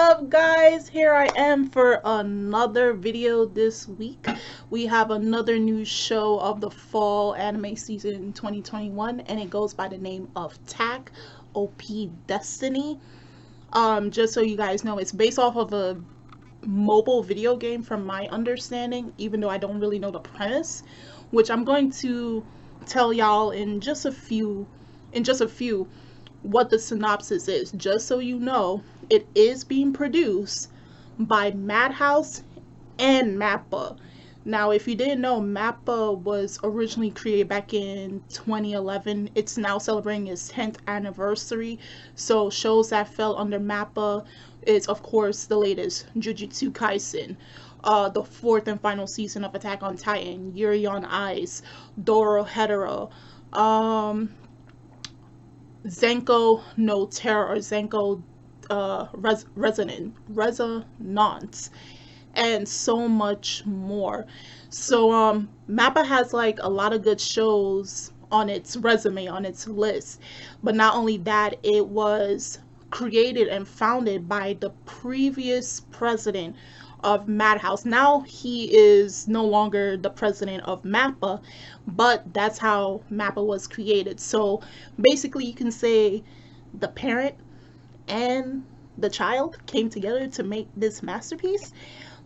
up, guys? Here I am for another video this week. We have another new show of the fall anime season 2021, and it goes by the name of Takt OP Destiny. Just so you guys know, it's based off of a mobile video game from my understanding, even though I don't really know the premise, which I'm going to tell y'all in just a few what the synopsis is. Just so you know, it is being produced by Madhouse and Mappa. Now, if you didn't know, Mappa was originally created back in 2011. It's now celebrating its 10th anniversary. So shows that fell under Mappa is, of course, the latest Jujutsu Kaisen, the fourth and final season of Attack on Titan, Yuri on Ice, Dorohedoro, Zenko no Terror, or Zenko Resonance, and so much more. So Mappa has like a lot of good shows on its resume, on its list. But not only that, it was created and founded by the previous president of Madhouse. Now he is no longer the president of Mappa, but that's how Mappa was created. So basically you can say the parent and the child came together to make this masterpiece.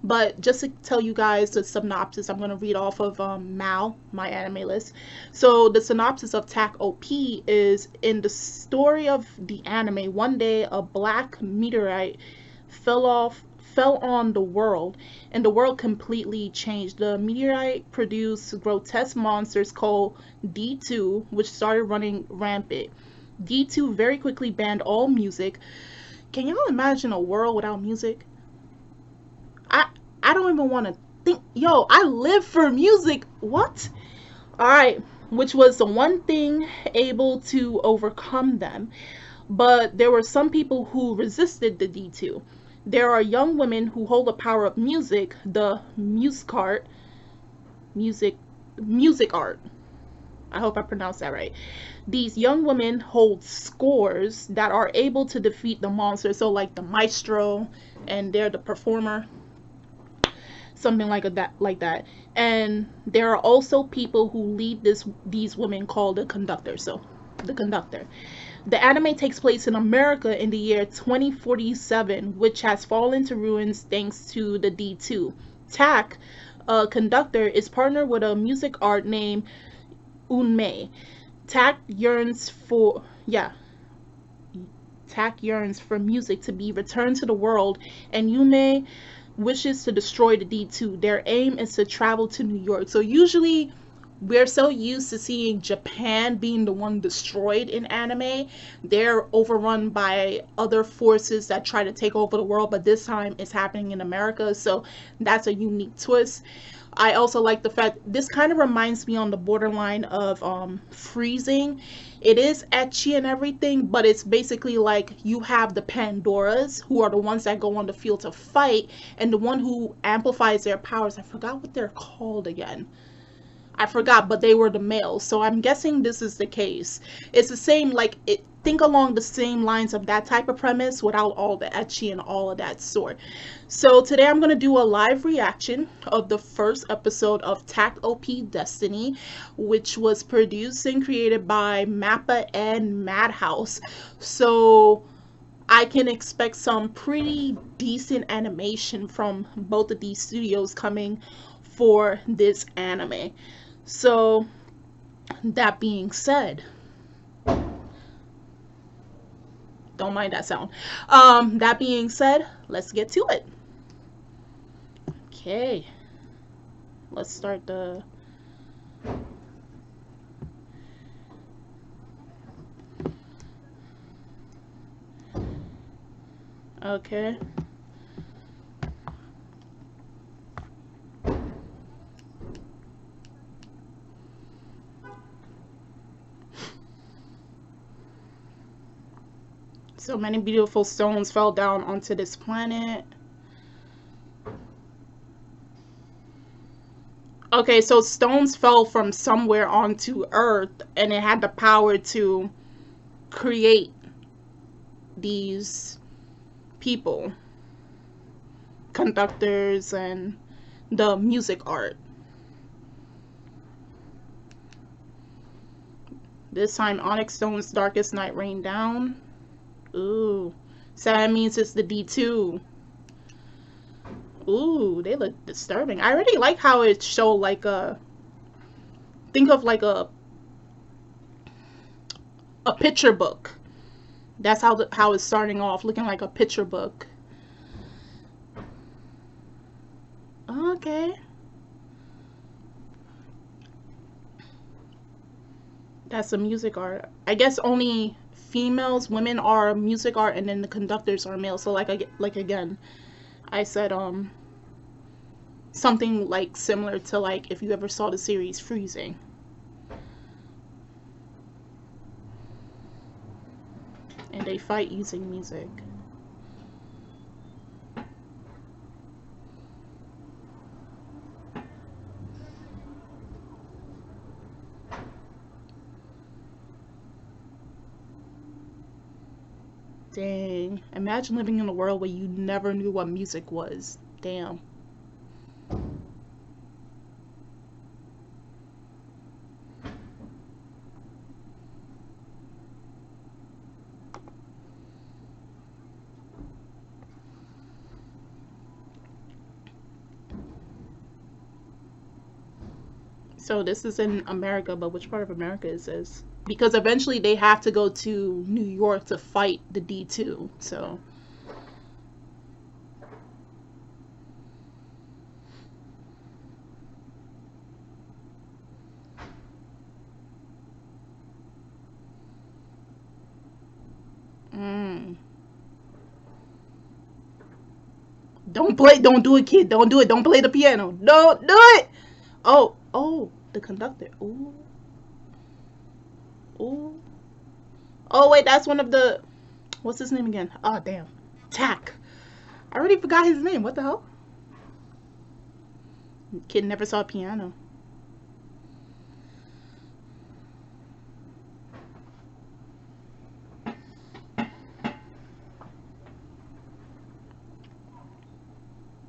But just to tell you guys the synopsis, I'm going to read off of Mal, my anime list. So the synopsis of Takt OP is, in the story of the anime, one day a black meteorite fell on the world, and the world completely changed. The meteorite produced grotesque monsters called D2, which started running rampant. D2 very quickly banned all music. Can y'all imagine a world without music? I don't even want to think. Yo, I live for music. What? Alright, which was the one thing able to overcome them. But there were some people who resisted the D2. There are young women who hold the power of music, the music art. I hope I pronounced that right. These young women hold scores that are able to defeat the monster. So like the maestro, and they're the performer. Something like that. And there are also people who lead these women called the conductor. So the conductor. The anime takes place in America in the year 2047, which has fallen to ruins thanks to the D2. Takt, a conductor, is partnered with a music art named Unmei. Takt yearns for music to be returned to the world, and Yume wishes to destroy the D2. Their aim is to travel to New York. So usually we're so used to seeing Japan being the one destroyed in anime. They're overrun by other forces that try to take over the world, but this time it's happening in America, so that's a unique twist. I also like the fact this kind of reminds me on the borderline of Freezing. It is ecchi and everything, but it's basically like you have the Pandoras, who are the ones that go on the field to fight, and the one who amplifies their powers. I forgot what they're called again. I forgot, but they were the males. So I'm guessing this is the case. It's the same, like, think along the same lines of that type of premise without all the ecchi and all of that sort. So today I'm going to do a live reaction of the first episode of Takt OP Destiny, which was produced and created by Mappa and Madhouse. So I can expect some pretty decent animation from both of these studios coming for this anime. So that being said, don't mind that sound. That being said, let's get to it. Okay, let's start the okay. So many beautiful stones fell down onto this planet. Okay, so stones fell from somewhere onto Earth, and it had the power to create these people. conductors and the music art. This time Onyx Stone's Darkest Night rained down. Ooh. So that means it's the D2. Ooh, they look disturbing. I already like how it showed like a, think of like a picture book. That's how it's starting off, looking like a picture book. Okay. That's the music art. I guess only females, women are music art, and then the conductors are male. So like again, I said something like similar to like if you ever saw the series Freezing. And they fight using music. Dang. Imagine living in a world where you never knew what music was. Damn. So this is in America, but which part of America is this? Because eventually they have to go to New York to fight the D2. So mm. Don't do it, kid. Don't do it. Don't play the piano. Don't do it. Oh, the conductor. Ooh. Ooh. Oh wait, that's one of the, what's his name again? Oh damn. Takt. I already forgot his name. What the hell? Kid never saw a piano.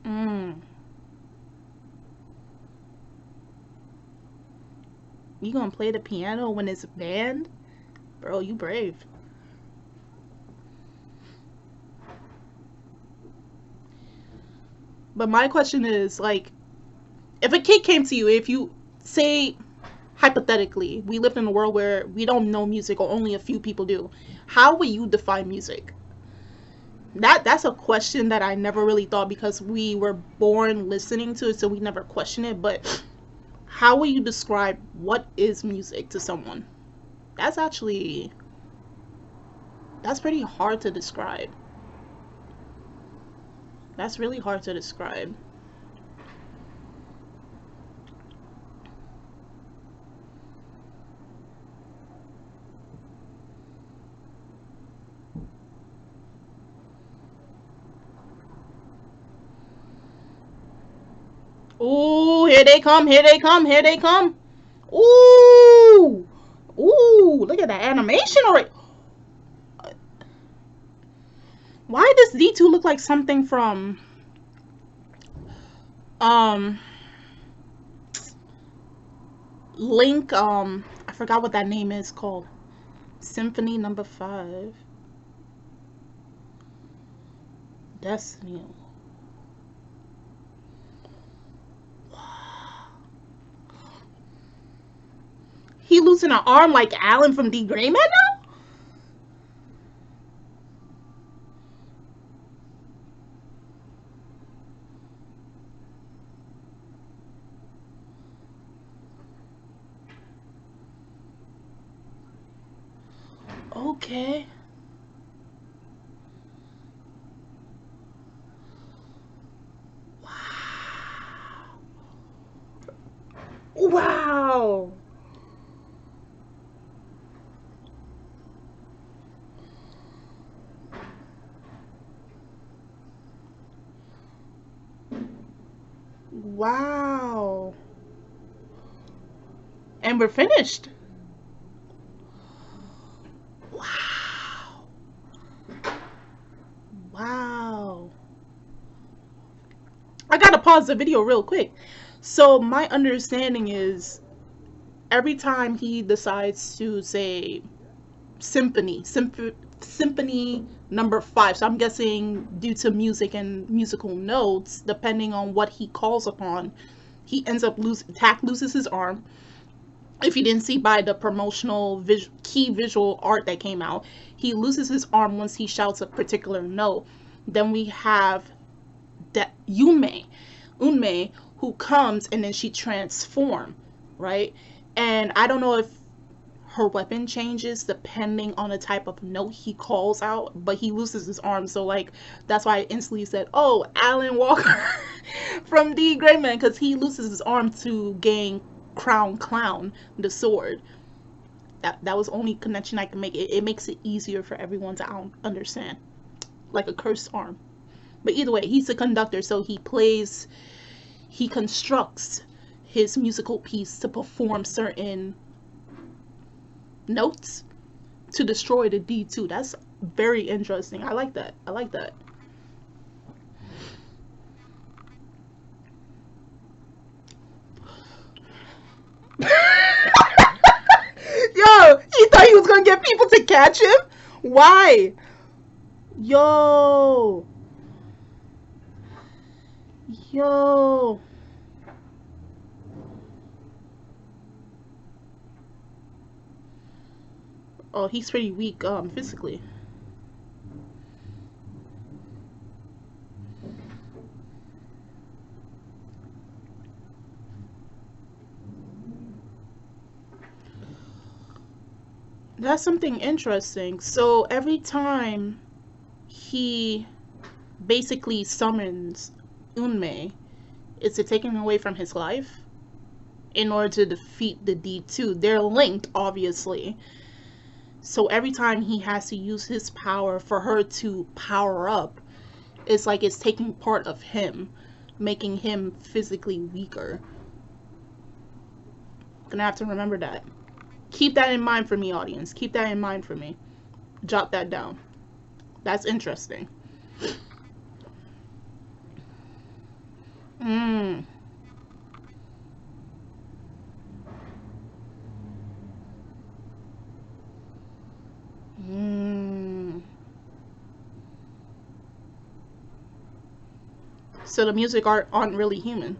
Mm. You gonna play the piano when it's banned? Bro, you brave. But my question is, like, if a kid came to you, if you say, hypothetically, we lived in a world where we don't know music or only a few people do, how would you define music? That's a question that I never really thought because we were born listening to it, so we never question it. But how will you describe what is music to someone? That's actually, that's pretty hard to describe. That's really hard to describe. Ooh, here they come, here they come, here they come. Ooh, ooh, look at that animation already. Why does D2 look like something from um Link, I forgot what that name is called. Symphony number 5. Destiny. He losing an arm like Alan from D Grayman now? Okay. Wow. Wow. And we're finished. Wow. Wow. I gotta pause the video real quick. So my understanding is every time he decides to say symphony number 5, so I'm guessing due to music and musical notes, depending on what he calls upon, he ends up losing. Takt loses his arm. If you didn't see by the promotional key visual art that came out, he loses his arm once he shouts a particular note. Then we have that Unmei, who comes and then she transforms, right? And I don't know if her weapon changes depending on the type of note he calls out, but he loses his arm. So like that's why I instantly said, "Oh, Alan Walker from the Gray Man," because he loses his arm to gain Crown Clown, the sword. That was the only connection I can make. It makes it easier for everyone to understand, like a cursed arm. But either way, he's a conductor, so he constructs his musical piece to perform certain notes to destroy the D2. That's very interesting. I like that. I like that. Yo, he thought he was gonna get people to catch him? Why? Yo. Yo. Oh, he's pretty weak physically. That's something interesting. So every time he basically summons Unmei, is it taking away from his life in order to defeat the D2? They're linked, obviously. So every time he has to use his power for her to power up, it's like it's taking part of him, making him physically weaker. Gonna have to remember that. Keep that in mind for me, audience. Keep that in mind for me. Jot that down. That's interesting. Mm. Mm. So the music art aren't really human.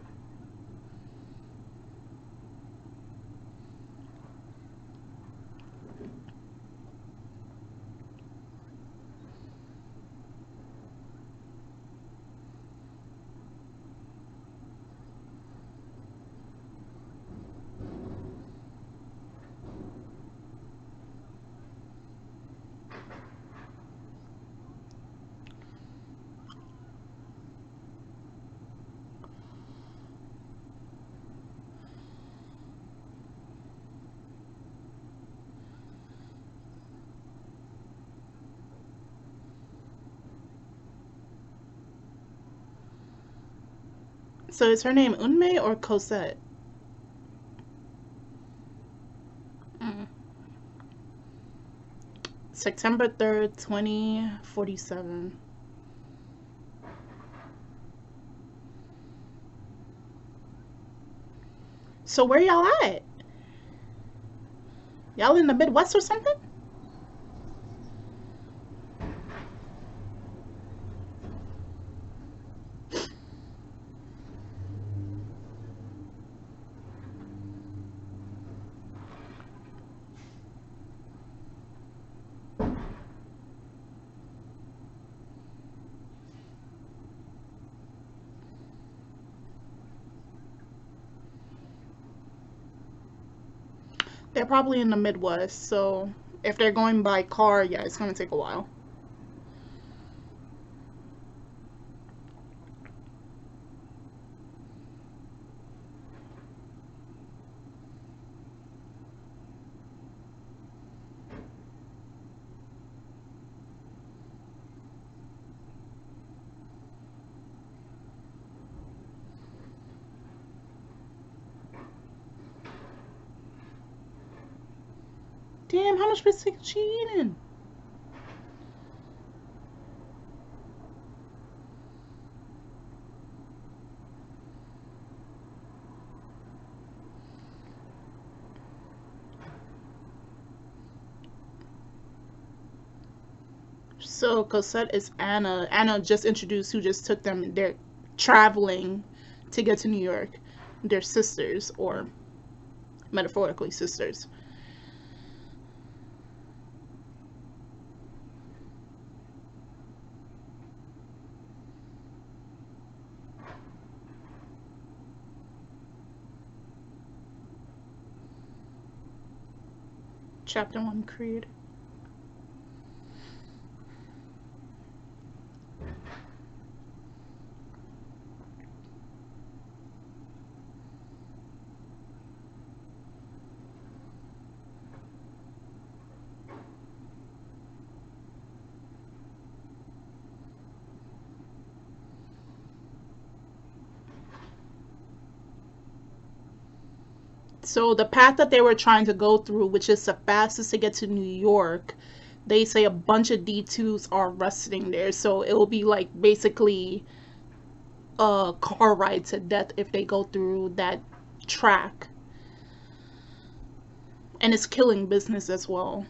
So is her name Unmei or Cosette? Mm. September 3rd, 2047. So where y'all at? Y'all in the Midwest or something? They're probably in the Midwest, so if they're going by car, yeah, it's gonna take a while. Damn, how much biscuit she eating? So Cosette is Anna. Anna just introduced who just took them. They're traveling to get to New York. They're sisters, or metaphorically sisters. Chapter 1 Creed. So the path that they were trying to go through, which is the fastest to get to New York, they say a bunch of D2s are resting there. So it will be like basically a car ride to death if they go through that track. And it's killing business as well.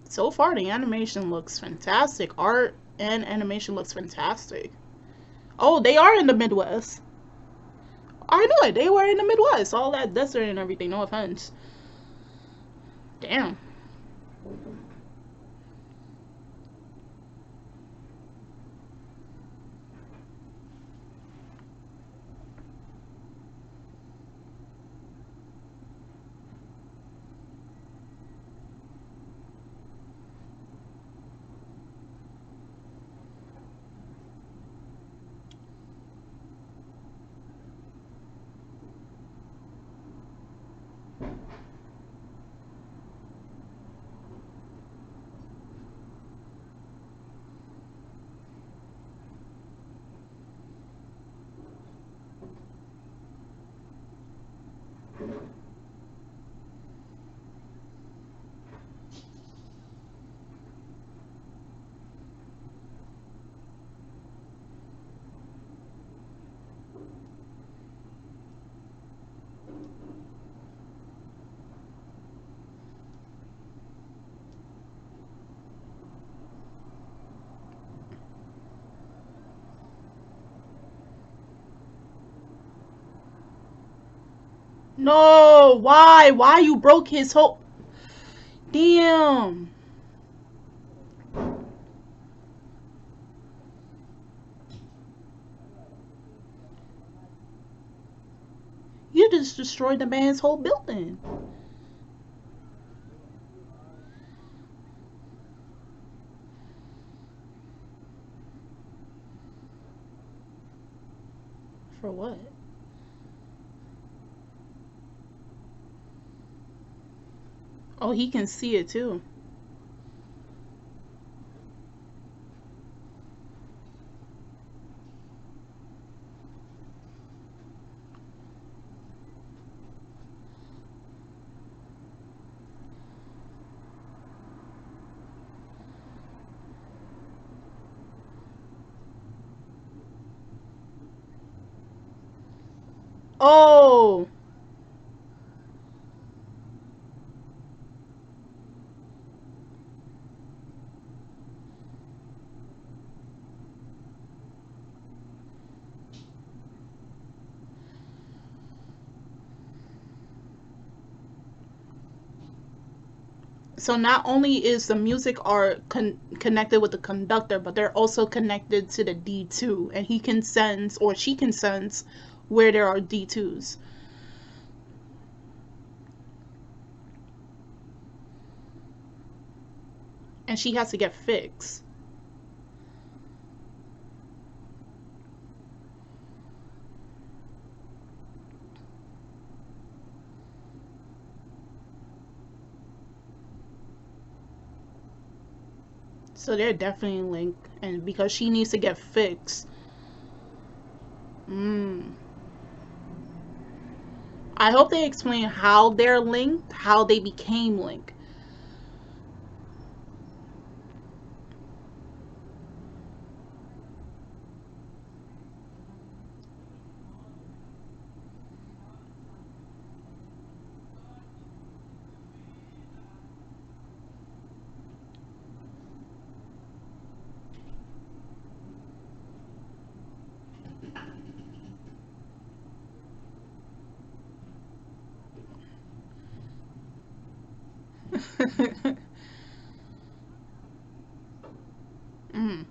So far, the animation looks fantastic. Art and animation looks fantastic. Oh, they are in the Midwest. I knew it. They were in the Midwest. All that desert and everything. No offense. Damn. No, why? Why you broke his whole... Damn. You just destroyed the man's whole building. For what? Oh, he can see it too. Oh. So not only is the music art connected with the conductor, but they're also connected to the D2, and he can sense, or she can sense, where there are D2s. And she has to get fixed. So they're definitely linked, and because she needs to get fixed. Mm. I hope they explain how they're linked, how they became linked. Mm.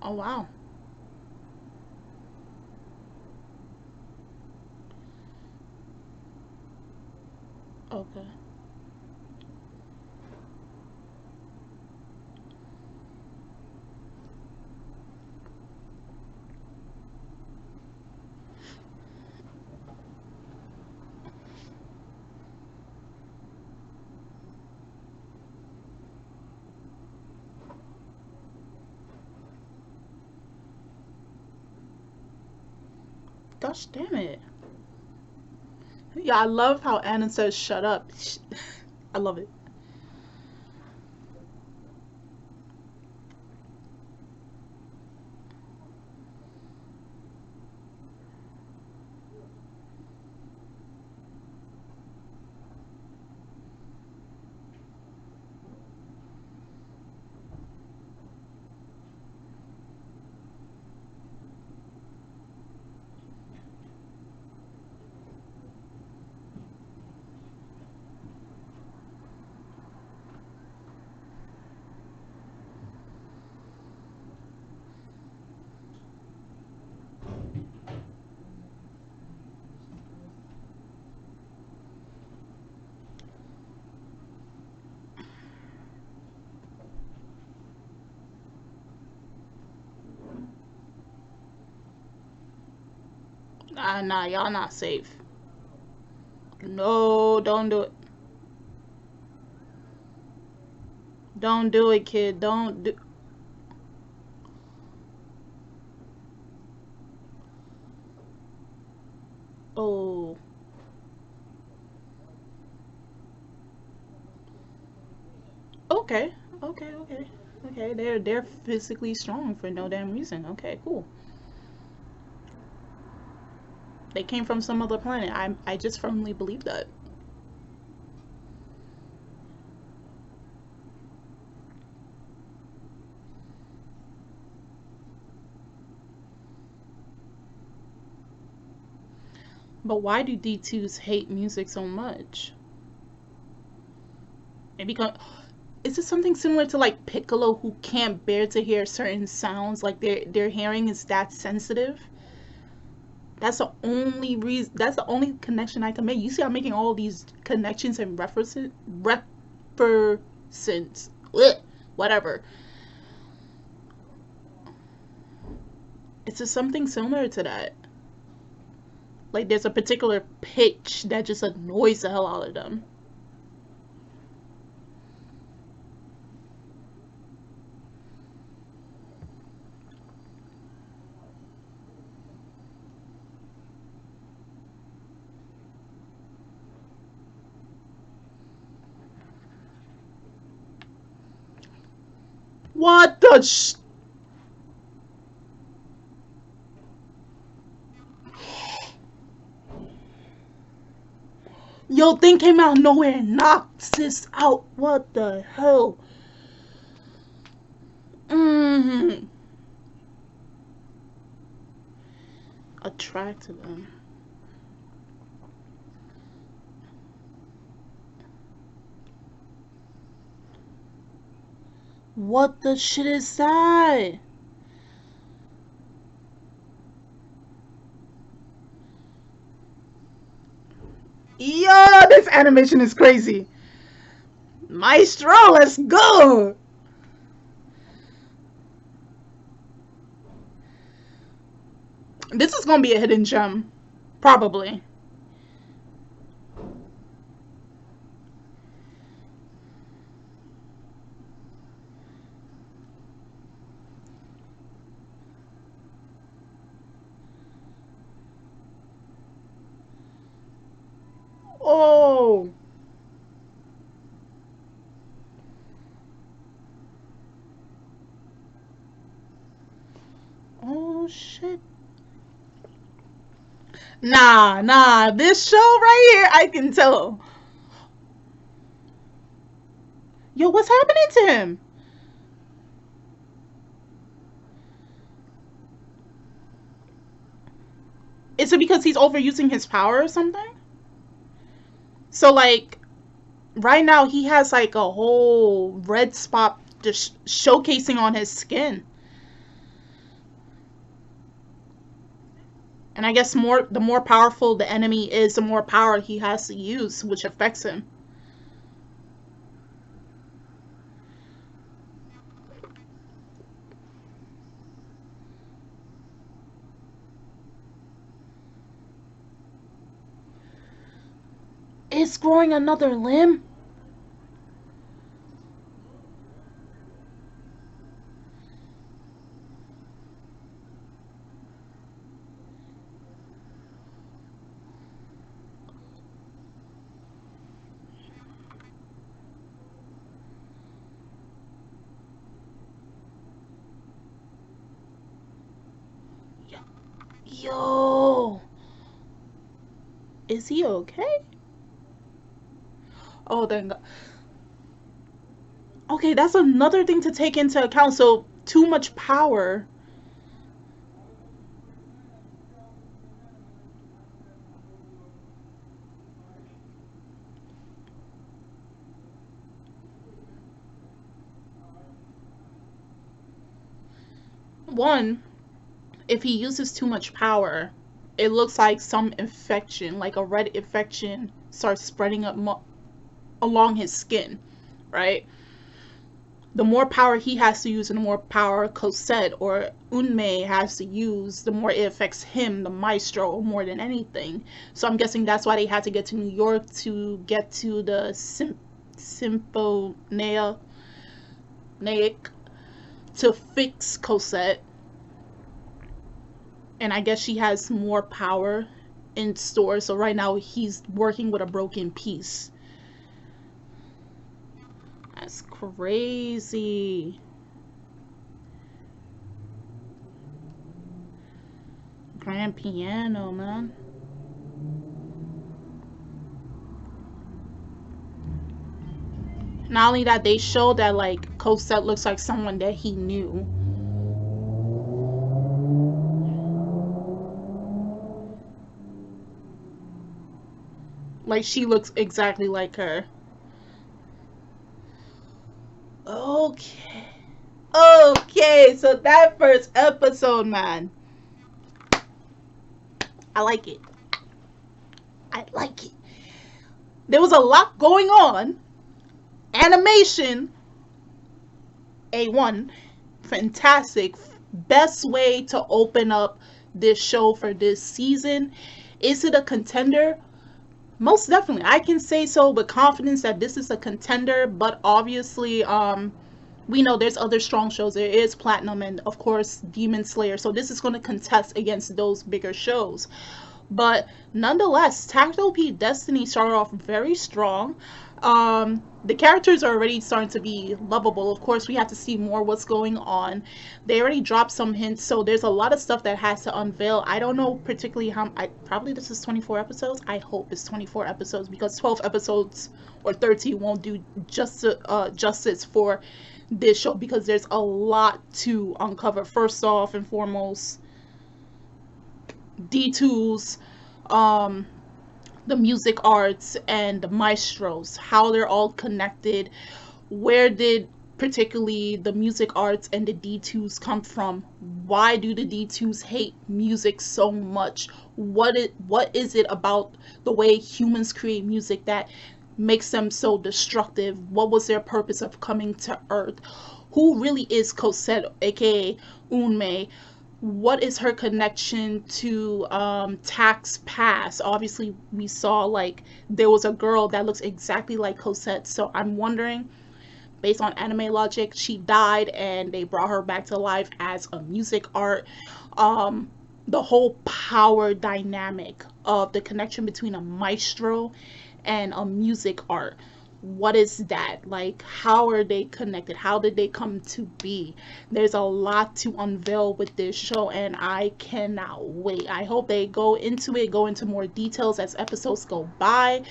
Oh wow. Okay. Gosh damn it. Yeah, I love how Anna says shut up. I love it. Nah, y'all not safe. No, don't do it. Don't do it, kid. Don't do. Oh. Okay. Okay. Okay. Okay. They're physically strong for no damn reason. Okay. Cool. They came from some other planet. I just firmly believe that. But why do D2s hate music so much? It become is it something similar to like Piccolo who can't bear to hear certain sounds? Like their hearing is that sensitive? That's the only reason. That's the only connection I can make. You see, I'm making all these connections and references, whatever. It's just something similar to that. Like there's a particular pitch that just annoys the hell out of them. What the Yo, thing came out of nowhere and knocked this out. What the hell? Mm-hmm. Attracted them. What the shit is that? Yo, this animation is crazy. Maestro, let's go. This is gonna be a hidden gem. Probably. Oh. Oh shit. Nah. This show right here, I can tell. Yo, what's happening to him? Is it because he's overusing his power or something? So like right now he has like a whole red spot just showcasing on his skin. And I guess the more powerful the enemy is, the more power he has to use, which affects him. Is growing another limb? Yo, is he okay? Oh, thank God. Okay, that's another thing to take into account. So, too much power. One, if he uses too much power, it looks like some infection, like a red infection, starts spreading up along his skin, right? The more power he has to use and the more power Cosette or Unmei has to use, the more it affects him, the maestro, more than anything. So I'm guessing that's why they had to get to New York to get to the Symphonia to fix Cosette. And I guess she has more power in store. So right now he's working with a broken piece. That's crazy. Grand piano, man. Not only that, they showed that like Cosette looks like someone that he knew. Like she looks exactly like her. Okay. Okay, so that first episode, man. I like it. I like it. There was a lot going on. Animation, A1, fantastic. Best way to open up this show for this season. Is it a contender? Most definitely. I can say so with confidence that this is a contender, but obviously, we know there's other strong shows. There is Platinum and, of course, Demon Slayer. So this is going to contest against those bigger shows. But nonetheless, Takt OP Destiny started off very strong. The characters are already starting to be lovable. Of course, we have to see more what's going on. They already dropped some hints, so there's a lot of stuff that has to unveil. I don't know particularly how. Probably this is 24 episodes. I hope it's 24 episodes because 12 episodes or 13 won't do justice for this show because there's a lot to uncover. First off and foremost, D2's, the music arts and the maestros, how they're all connected. Where did particularly the music arts and the D2s come from? Why do the D2s hate music so much? What is it about the way humans create music that makes them so destructive? What was their purpose of coming to Earth? Who really is Cosette, aka Unmei? What is her connection to Takt's past? Obviously, we saw like there was a girl that looks exactly like Cosette. So I'm wondering, based on anime logic, she died and they brought her back to life as a music art. The whole power dynamic of the connection between a maestro and a music art. What is that? Like, how are they connected? How did they come to be? There's a lot to unveil with this show and I cannot wait. I hope they go into more details as episodes go by.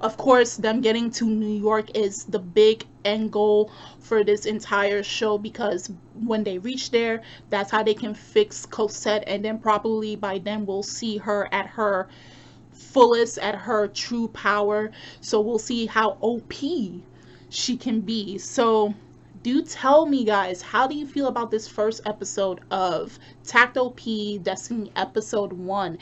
Of course, them getting to New York is the big end goal for this entire show, because when they reach there, that's how they can fix Cosette, and then probably by then we'll see her at her fullest, at her true power. So we'll see how OP she can be. So do tell me, guys, how do you feel about this first episode of Takt OP Destiny episode 1?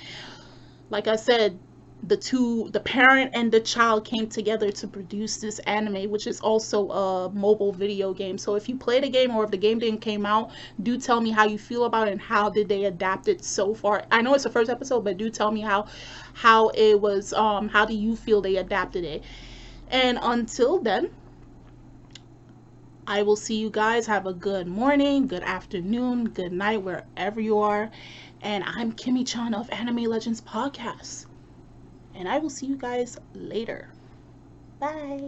Like I said, the parent and the child came together to produce this anime, which is also a mobile video game. So if you play the game, or if the game didn't came out, do tell me how you feel about it and how did they adapt it so far. I know it's the first episode, but do tell me how it was, how do you feel they adapted it. And until then, I will see you guys. Have a good morning, good afternoon, good night, wherever you are. And I'm Kimmy Chan of Anime Legends Podcast. And I will see you guys later. Bye.